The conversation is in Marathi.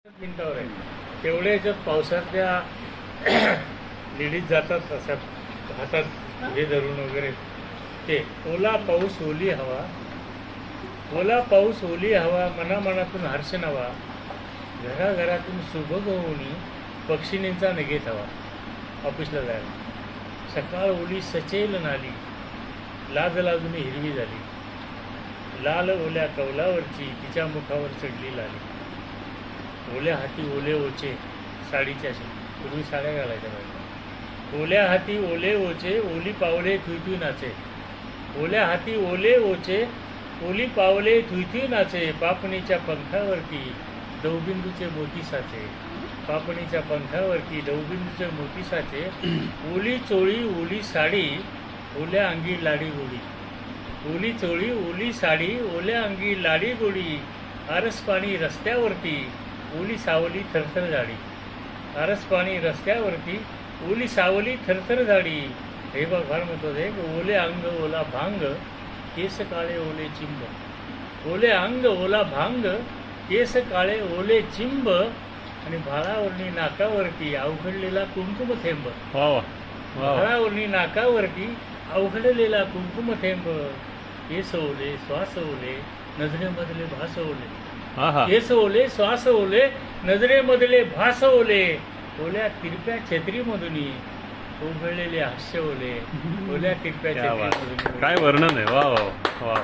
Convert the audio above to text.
मिनिटावर आहे तेवढ्या याच्यात पावसातल्या लेडीज जातात अशा हातात हे धरून वगैरे ते ओला पाऊस ओली हवा, ओला पाऊस ओली हवा, मनामनातून हर्ष नवा, घराघरातून सुभग होऊनी पक्षिणींचा नगेत हवा. ऑफिसला जायला सकाळ ओली सचेल नाली, लाज लाजून हिरवी झाली, लाल ओल्या कौलावरची तिच्या मुखावर चढली लाली. ओल्या हाती ओले ओचे, साडीच्या पूर्वी साड्या घालायच्या बायका. ओल्या हाती ओले ओचे, ओली पावले थुईथुई नाचे, ओल्या हाती ओले ओचे, ओली पावले थुईथुई नाचे. पापणीच्या पंखावरती दवबिंदूचे मोती साचे, पापणीच्या पंखावरती दवबिंदूचे मोती साचे. ओली चोळी ओली साडी, ओल्या अंगी लाडी गोडी, ओली चोळी ओली साडी, ओल्या अंगी लाडी गोडी. आरस पाणी रस्त्यावरती, ओली सावली थरथर झाडी, आरस पाणी रस्त्यावरती, ओली सावली थरथर झाडी. हे बघ फार महत्वाचं आहे. ओले अंग ओला भांग, केस काळे ओले चिंब, ओले अंग ओला भांग, केस काळे ओले चिंब. आणि भाळावरणी नाकावरती अवघडलेला कुंकुम थेंब, भाळावरणी नाकावरती अवघडलेला कुंकुम थेंब. केस ओले श्वास ओले, नजरेमधले भास ओले, केस ओले श्वास ओले, नजरेमधले भास ओले. ओल्या तिरप्या छत्रीमधून उघडलेले हास्य ओले, ओल्या तिरप्या छत्रीमधून. काय वर्णन आहे. वा वा वा.